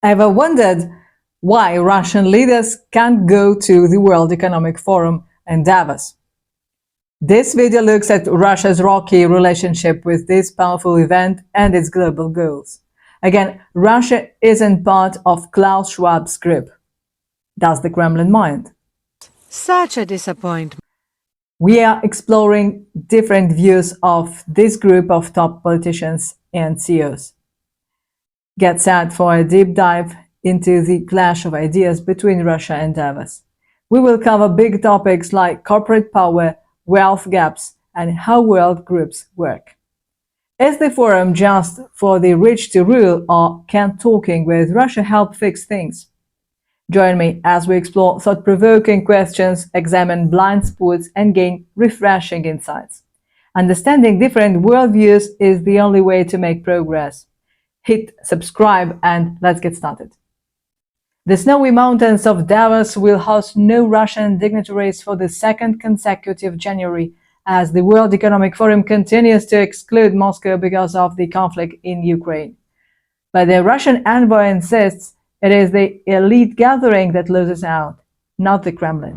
Ever wondered why Russian leaders can't go to the World Economic Forum in Davos? This video looks at Russia's rocky relationship with this powerful event and its global goals. Again, Russia isn't part of Klaus Schwab's group. Does the Kremlin mind? Such a disappointment. We are exploring different views of this group of top politicians and CEOs. Get set for a deep dive into the clash of ideas between Russia and Davos. We will cover big topics like corporate power, wealth gaps, and how world groups work. Is the forum just for the rich to rule, or can talking with Russia help fix things? Join me as we explore thought-provoking questions, examine blind spots, and gain refreshing insights. Understanding different worldviews is the only way to make progress. Hit subscribe and let's get started. The snowy mountains of Davos will host no Russian dignitaries for the second consecutive January as the World Economic Forum continues to exclude Moscow because of the conflict in Ukraine. But the Russian envoy insists it is the elite gathering that loses out, not the Kremlin.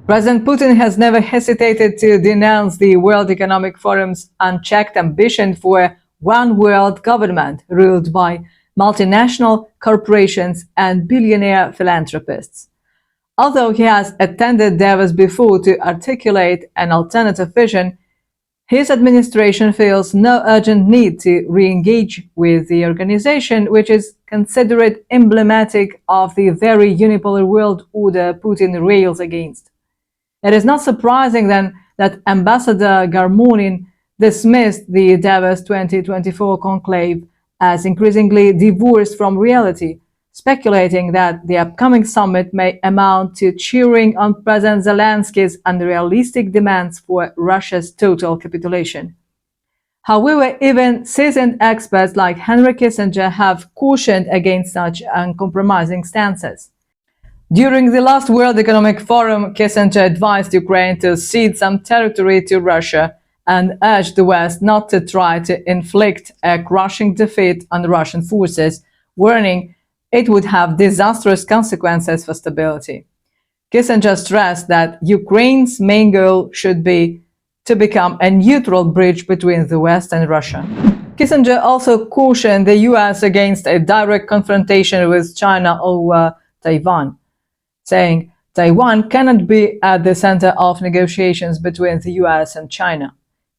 President Putin has never hesitated to denounce the World Economic Forum's unchecked ambition for one world government ruled by multinational corporations and billionaire philanthropists. Although he has attended Davos before to articulate an alternative vision, his administration feels no urgent need to re-engage with the organization, which is considered emblematic of the very unipolar world order Putin rails against. It is not surprising then that Ambassador Garmonin dismissed the Davos 2024 conclave as increasingly divorced from reality, speculating that the upcoming summit may amount to cheering on President Zelensky's unrealistic demands for Russia's total capitulation. However, even seasoned experts like Henry Kissinger have cautioned against such uncompromising stances. During the last World Economic Forum, Kissinger advised Ukraine to cede some territory to Russia and urged the West not to try to inflict a crushing defeat on Russian forces, warning it would have disastrous consequences for stability. Kissinger stressed that Ukraine's main goal should be to become a neutral bridge between the West and Russia. Kissinger also cautioned the US against a direct confrontation with China over Taiwan, saying Taiwan cannot be at the center of negotiations between the US and China.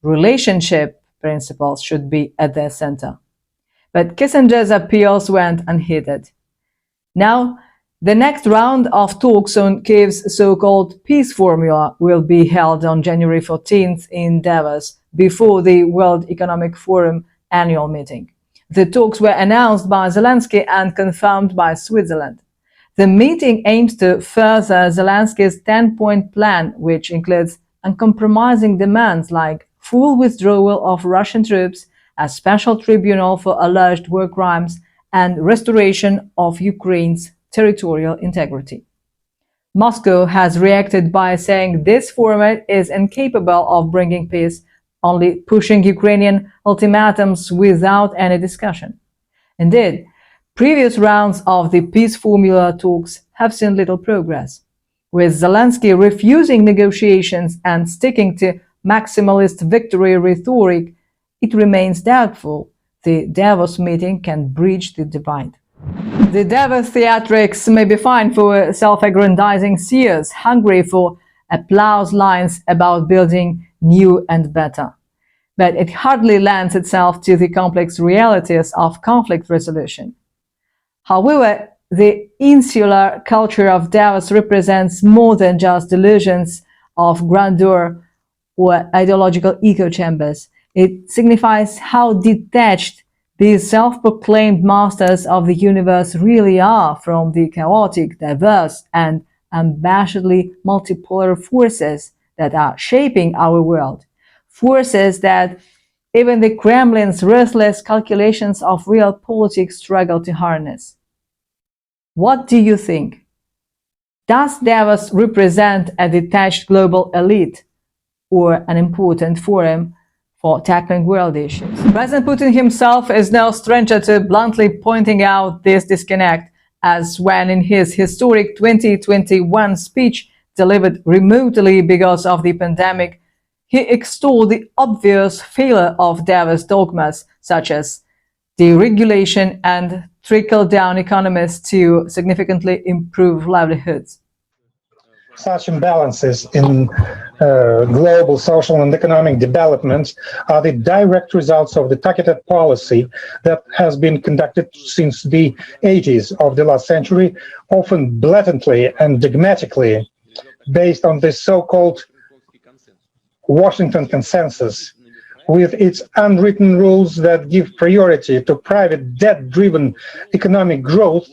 Relationship principles should be at their center. But Kissinger's appeals went unheeded. Now, the next round of talks on Kyiv's so-called peace formula will be held on January 14th in Davos, before the World Economic Forum annual meeting. The talks were announced by Zelensky and confirmed by Switzerland. The meeting aims to further Zelensky's 10-point plan, which includes uncompromising demands like full withdrawal of Russian troops, a special tribunal for alleged war crimes, and restoration of Ukraine's territorial integrity. Moscow has reacted by saying this format is incapable of bringing peace, only pushing Ukrainian ultimatums without any discussion. Indeed, previous rounds of the peace formula talks have seen little progress, with Zelensky refusing negotiations and sticking to maximalist victory rhetoric. It remains doubtful the Davos meeting can bridge the divide. The Davos Theatrics may be fine for self-aggrandizing seers hungry for applause lines about building new and better, but it hardly lends itself to the complex realities of conflict resolution. However, the insular culture of Davos represents more than just delusions of grandeur or ideological echo chambers. It signifies how detached these self-proclaimed masters of the universe really are from the chaotic, diverse, and unabashedly multipolar forces that are shaping our world. Forces that even the Kremlin's ruthless calculations of real politics struggle to harness. What do you think? Does Davos represent a detached global elite or an important forum for tackling world issues? President Putin himself is no stranger to bluntly pointing out this disconnect, as when in his historic 2021 speech delivered remotely because of the pandemic, he extolled the obvious failure of Davos dogmas such as deregulation and trickle-down economies to significantly improve livelihoods. Such imbalances in global social and economic development are the direct results of the targeted policy that has been conducted since the 80s of the last century, often blatantly and dogmatically, based on the so-called Washington consensus, with its unwritten rules that give priority to private debt-driven economic growth,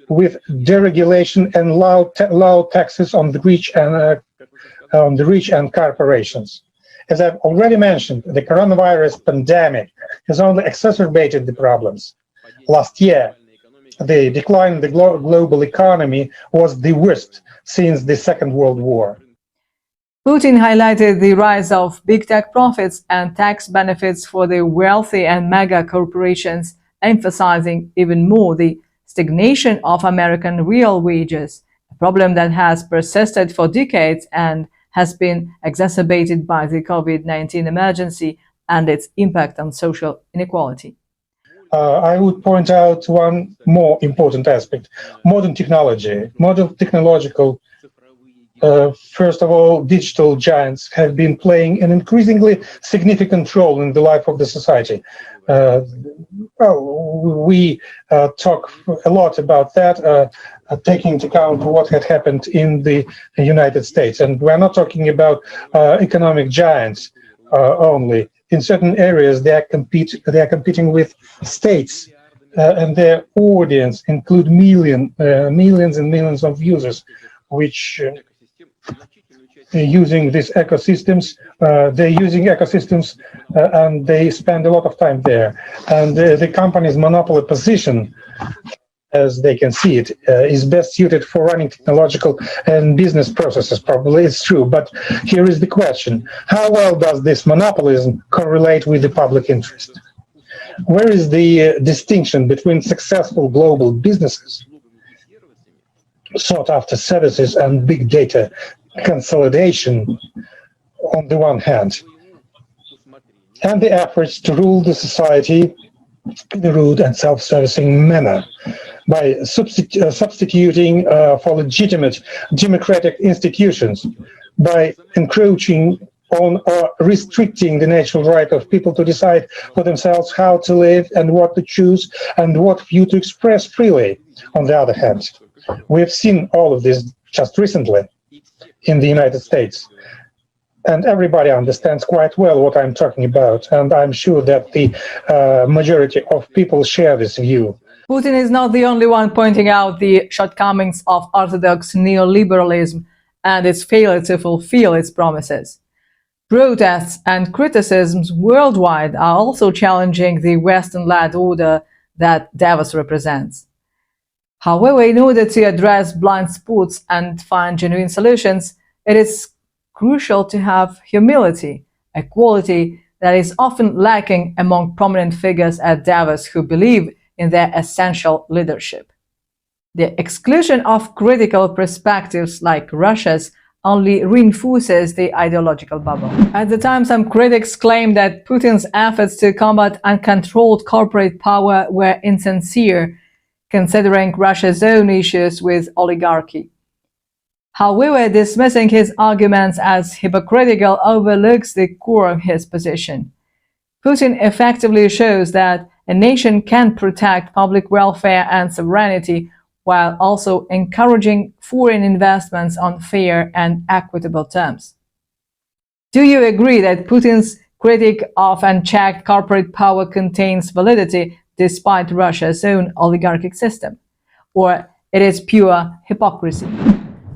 with deregulation and low taxes on the rich and corporations. As I've already mentioned, the coronavirus pandemic has only exacerbated the problems. Last year, the decline in the global economy was the worst since the Second World War. Putin highlighted the rise of big tech profits and tax benefits for the wealthy and mega corporations, emphasizing even more the stagnation of American real wages, a problem that has persisted for decades and has been exacerbated by the COVID-19 emergency and its impact on social inequality. I would point out one more important aspect: modern technology. Modern technological first of all, digital giants have been playing an increasingly significant role in the life of the society. We talk a lot about that, taking into account what had happened in the United States. And we're not talking about economic giants only. In certain areas, they are competing with states, and their audience include millions and millions of users, which using these ecosystems, and they spend a lot of time there. And the company's monopoly position, as they can see it, is best suited for running technological and business processes. Probably it's true, but here is the question: how well does this monopolism correlate with the public interest? Where is the distinction between successful global businesses, sought after services, and big data consolidation on the one hand, and the efforts to rule the society in a rude and self-servicing manner by substituting for legitimate democratic institutions, by encroaching on or restricting the natural right of people to decide for themselves how to live and what to choose and what view to express freely. On the other hand, we have seen all of this just recently in the United States, and everybody understands quite well what I'm talking about, and I'm sure that the majority of people share this view. Putin is not the only one pointing out the shortcomings of orthodox neoliberalism and its failure to fulfill its promises. Protests and criticisms worldwide are also challenging the Western-led order that Davos represents. However, in order to address blind spots and find genuine solutions, it is crucial to have humility, a quality that is often lacking among prominent figures at Davos who believe in their essential leadership. The exclusion of critical perspectives like Russia's only reinforces the ideological bubble. At the time, some critics claim that Putin's efforts to combat uncontrolled corporate power were insincere, considering Russia's own issues with oligarchy. However, dismissing his arguments as hypocritical overlooks the core of his position. Putin effectively shows that a nation can protect public welfare and sovereignty while also encouraging foreign investments on fair and equitable terms. Do you agree that Putin's critique of unchecked corporate power contains validity despite Russia's own oligarchic system? Or it is pure hypocrisy?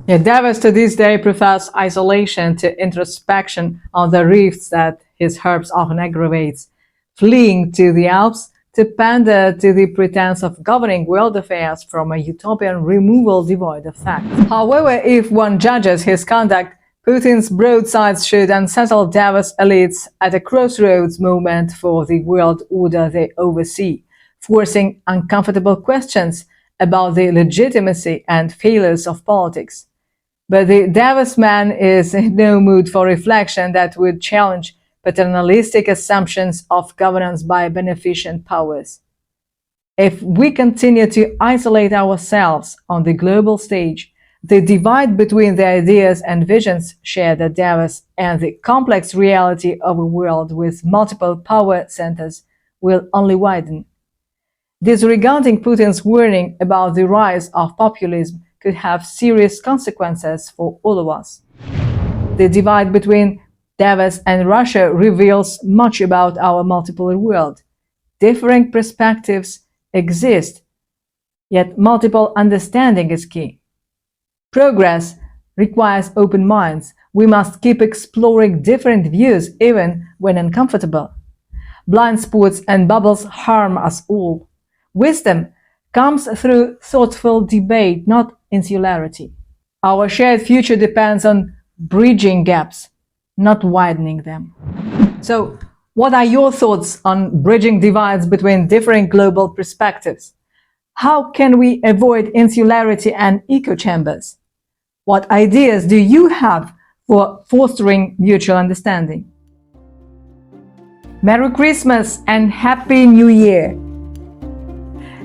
Yet Davos to this day prefers isolation to introspection on the rifts that his herbs often aggravates, fleeing to the Alps to pander to the pretense of governing world affairs from a utopian removal devoid of fact. However, if one judges his conduct, Putin's broadsides should unsettle Davos elites at a crossroads moment for the world order they oversee, forcing uncomfortable questions about the legitimacy and failures of politics. But the Davos man is in no mood for reflection that would challenge paternalistic assumptions of governance by beneficent powers. If we continue to isolate ourselves on the global stage, the divide between the ideas and visions shared at Davos and the complex reality of a world with multiple power centers will only widen. Disregarding Putin's warning about the rise of populism could have serious consequences for all of us. The divide between Davos and Russia reveals much about our multipolar world. Differing perspectives exist, yet multiple understanding is key. Progress requires open minds. We must keep exploring different views even when uncomfortable. Blind spots and bubbles harm us all. Wisdom comes through thoughtful debate, not insularity. Our shared future depends on bridging gaps, not widening them. So, what are your thoughts on bridging divides between differing global perspectives? How can we avoid insularity and echo chambers? What ideas do you have for fostering mutual understanding? Merry Christmas and Happy New Year!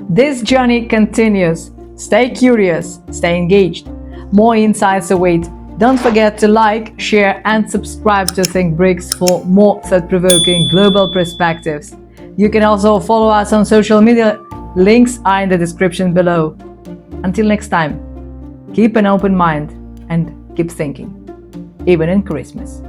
This journey continues. Stay curious, stay engaged. More insights await. Don't forget to like, share, and subscribe to Think BRICS for more thought-provoking global perspectives. You can also follow us on social media. Links are in the description below. Until next time, keep an open mind and keep thinking, even in Christmas.